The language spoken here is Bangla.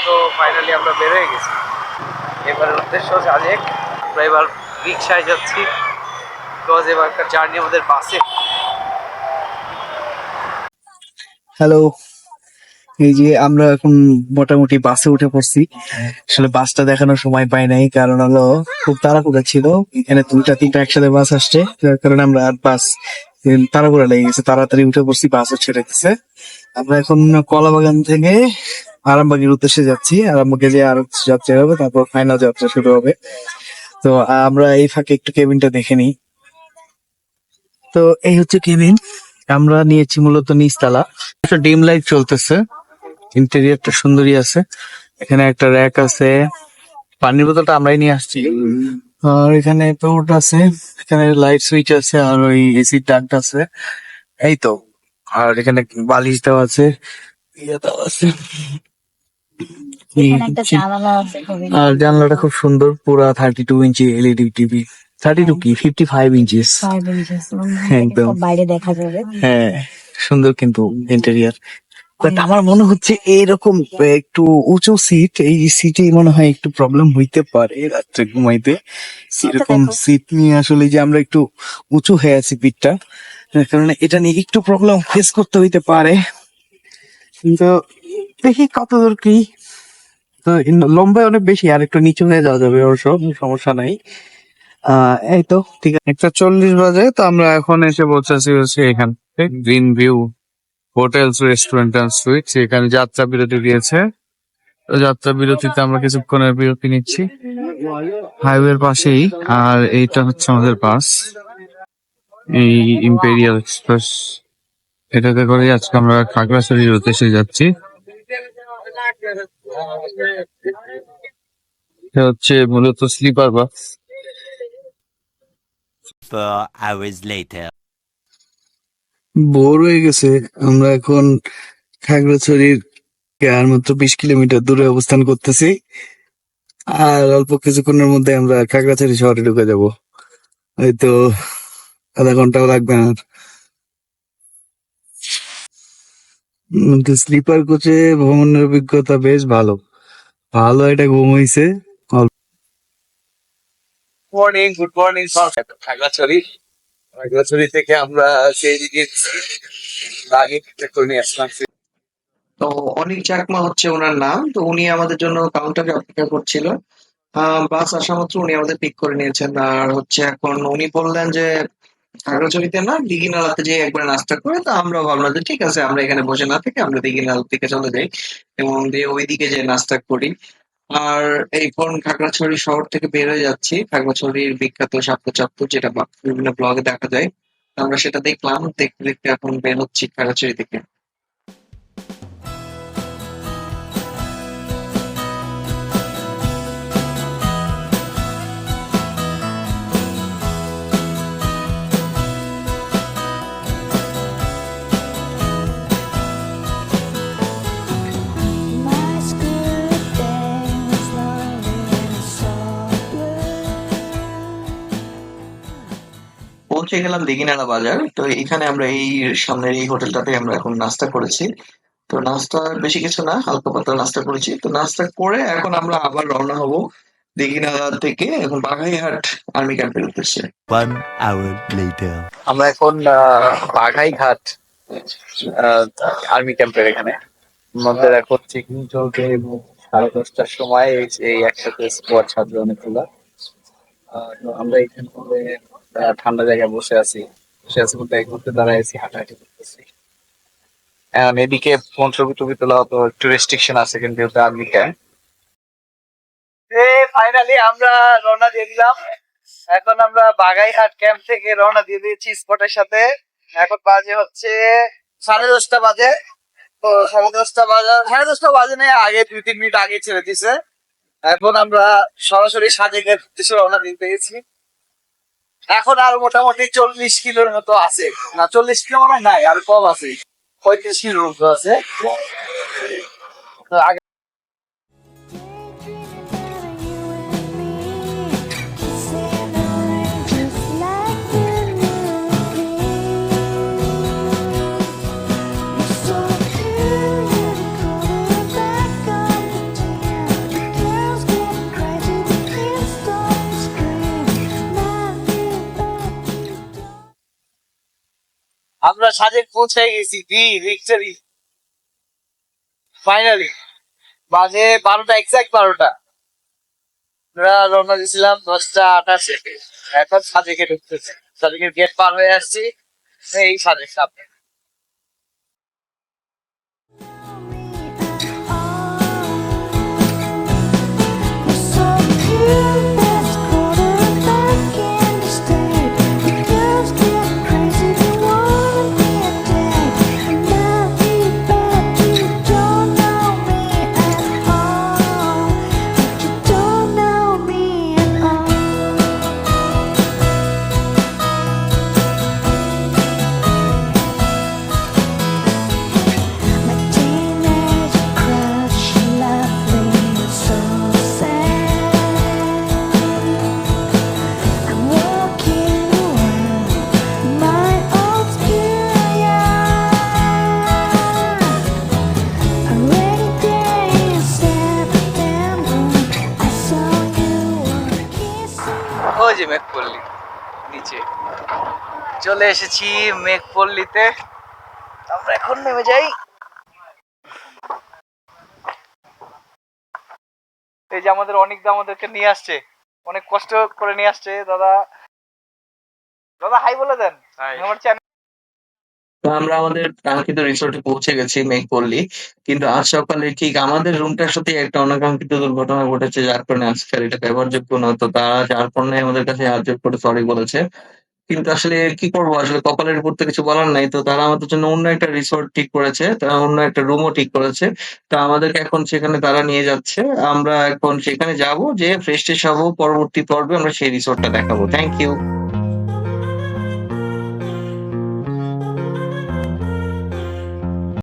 তো ফাইনালি আমরা বের হয়ে গেছি। এবারের উদ্দেশ্য সাজেক। আমরা এবার রিক্সায় যাচ্ছি, বিকজ এবারকার জার্নি আমাদের বাসে। হ্যালো, এই যে আমরা এখন মোটামুটি বাসে উঠে পড়ছি। আসলে বাসটা দেখানোর সময় পাই নাই, কারণ হলো খুব তাড়াহুড়া ছিল। এখানে দুইটা তিনটা একসাথে বাস আসছে, যার কারণে আমরা আর বাস তাড়াহুড়া লেগে গেছে, তাড়াতাড়ি উঠে পড়ছি, বাসও ছেড়ে দিচ্ছে। আমরা এখন কলাবাগান থেকে আরামবাগের উদ্দেশ্যে যাচ্ছি। আরামবাগে যে আর যাত্রা হবে, তারপর ফাইনাল যাত্রা শুরু হবে। তো আমরা এই ফাঁকে একটু কেবিনটা দেখে নিই। তো এই হচ্ছে কেবিন। আমরা নিয়েছি মূলত নিচতলা। ডিম লাইট চলতেছে, ইন্টেরিয়রটা সুন্দরই আছে। এখানে একটা র্যাক আছে, পানির বোতলটা আমরাই নিয়ে আসছি। আর এখানে পোর্ট আছে, এখানে লাইট সুইচ আছে, আর ওই এসির ডাক্ট আছে, এই তো। আর এখানে বালিশ দেওয়া আছে, ইয়ে দেওয়া আছে। আর জানলাটা খুব সুন্দর, পুরা 32 ইঞ্চি এলইডি টিভি। 32 কি 55 ইঞ্চিস, একদম বাইরে দেখা যাবে। হ্যাঁ, সুন্দর কিন্তু ইন্টেরিয়ার। বাট আমার মনে হচ্ছে এরকম একটু উঁচু সিট, এই সিটে মনে হয় একটু প্রবলেম হইতে পারে রাত্রে ঘুমাইতে। এরকম সিট নিয়ে আসলে যে আমরা একটু উঁচু হয়ে আছি পিঠটা, যার কারণে এটা নিয়ে একটু প্রবলেম ফেস করতে হইতে পারে। কিন্তু দেখি কতদূর কি। তো লম্বায় অনেক বেশি, আর একটু নিচু হয়ে যাওয়া যাবে, অবশ্য সমস্যা নাই। এই তো ঠিক আছে। 1:40 বাজে, তো আমরা এখন এসে পৌঁছাছি হচ্ছে এখান থেকে green view hotels restaurant and sweets. এখানে যাত্রা বিরতি দিয়েছে, তো যাত্রা বিরতিতে আমরা কিছুক্ষণের বিরতি নিচ্ছি হাইওয়ের পাশেই। আর এইটা হচ্ছে আমাদের বাস, এই ইম্পেরিয়াল এক্সপ্রেস। এটাতে করে আজকে আমরা খাগড়াছড়ির উদ্দেশ্যে যাচ্ছি। এটা হচ্ছে মূলত sleeper bus. 4 hours later. Bore হয়ে গেছে। আমরা এখন খাগড়াছড়ির আর মাত্র 20 কিলোমিটার দূরে অবস্থান করতেছি। আর অল্প কিছুক্ষণের মধ্যে আমরা খাগড়াছড়ি শহরে ঢুকে যাব। হয়তো আধা ঘন্টাও লাগবে না। স্লিপার কোচে ভ্রমণের অভিজ্ঞতা বেশ ভালো, ভালো একটা ঘুম হইছে। Morning, good morning Khagrachhari. Khagrachhari থেকে আমরা সেই দিকে আগে করে নিয়ে আসলাম। তো অনিক চাকমা হচ্ছে ওনার নাম। তো উনি আমাদের জন্য কাউন্টারে অপেক্ষা করছিল। বাস আসা মাত্র উনি আমাদের পিক করে নিয়েছেন। আর হচ্ছে এখন উনি বললেন যে খাগড়াছড়িতে না, দীঘিনালাতে যে একবার নাস্তা করে। তো আমরা ভাবলাম যে ঠিক আছে, আমরা এখানে বসে না থেকে আমরা দীঘিনালার দিকে চলে যাই এবং দিয়ে ওইদিকে যে নাস্তা করি। আর এখন খাগড়াছড়ি শহর থেকে বের হয়ে যাচ্ছি। খাগড়াছড়ির বিখ্যাত শাক্ত চত্বর, যেটা বিভিন্ন ব্লগে দেখা যায়, তো আমরা সেটা দেখলাম। দেখতে দেখতে এখন বের হচ্ছি খাগড়াছড়ি থেকে। পৌঁছে গেলাম দীঘিনালা বাজার। তো এখানে আমরা এই সামনের এই হোটেলটাতে আমরা এখন নাস্তা করেছি। তো নাস্তা বেশি কিছু না, হালকা পাতলা নাস্তা করেছি। তো নাস্তা করে এখন আমরা আবার রওনা হব দীঘিনালা থেকে, এখন বাঘাইহাট আর্মি ক্যাম্পের উদ্দেশ্যে। 1 hour later. আমরা এখন বাঘাইঘাট আর্মি ক্যাম্পের এখানে মধ্যে এখন চেকিং চলছে এবং 10:30টার সময় এই একসাথে স্কোয়াড ছাত্র অনেকগুলা। তো আমরা এখানে ঠান্ডা জায়গায় বসে আছি বলতে এক মুহূর্তে দাঁড়ায় আছি, হাঁটাহাঁটি করতেছি। এদিকে ফোন ছবি টবি তোলা তো একটু রেস্ট্রিকশন আছে, কিন্তু আর্মি ক্যাম্প। ফাইনালি আমরা রওনা দিয়ে দিলাম। এখন আমরা বাগাইহাট ক্যাম্প থেকে রওনা দিয়ে দিয়েছি স্পটের সাথে। এখন বাজে হচ্ছে 10:30 বাজে। তো 10:30 বাজে নেই, আগে 2-3 মিনিট আগে ছেড়ে দিছে। এখন আমরা সরাসরি সাজেকের উদ্দেশ্যে রওনা দিয়ে পেয়েছি। এখন আর মোটামুটি 40 কিলোর মতো আছে, না 40 কিলো মনে নাই, আর কম আছে, 35 কিলোর মতো আছে। তো আগে আমরা সাজেক পৌঁছে গেছি ভিক্টরি ফাইনালি। বাজে 12টা, এক্সাক্ট 12টা। আমরা রওনা দিয়েছিলাম 10টা 28-এ। এখন সাজেকে ঢুকতেছে, সাজেকের গেট পার হয়ে আসছি, এই সাজেক সামনে। ওই যে মেঘপল্লী নিচে চলে এসেছি মেঘপল্লীতে। আমরা এখন নেমে যাই। এই যে আমাদের অনেক দা আমাদেরকে নিয়ে আসছে, অনেক কষ্ট করে নিয়ে আসছে। দাদা দাদা হাই বলে দেন আমার চ্যানেল। তো আমরা আমাদের কাঙ্ক্ষিত রিসোর্টে পৌঁছে গেছি মেঘপল্লী, কিন্তু আজ সকালে ঠিক আমাদের রুমটার সাথে একটা অনাকাঙ্ক্ষিত দুর্ঘটনা ঘটেছে, যার কারণে আজকে আর এটা ব্যবহারযোগ্য নয়। তো তারা যার কারণে আমাদের কাছে হাত জোড় করে সরি বলেছে, কিন্তু আসলে কি করবো, আসলে কপালের উপর তো কিছু বলার নাই। তো তারা আমাদের জন্য অন্য একটা রিসোর্ট ঠিক করেছে, তারা অন্য একটা রুমও ঠিক করেছে। তো আমাদেরকে এখন সেখানে তারা নিয়ে যাচ্ছে, আমরা এখন সেখানে যাব, যে ফ্রেশ ট্রেশ হবো, পরবর্তী পর্বে আমরা সেই রিসোর্টটা দেখাবো। Thank you.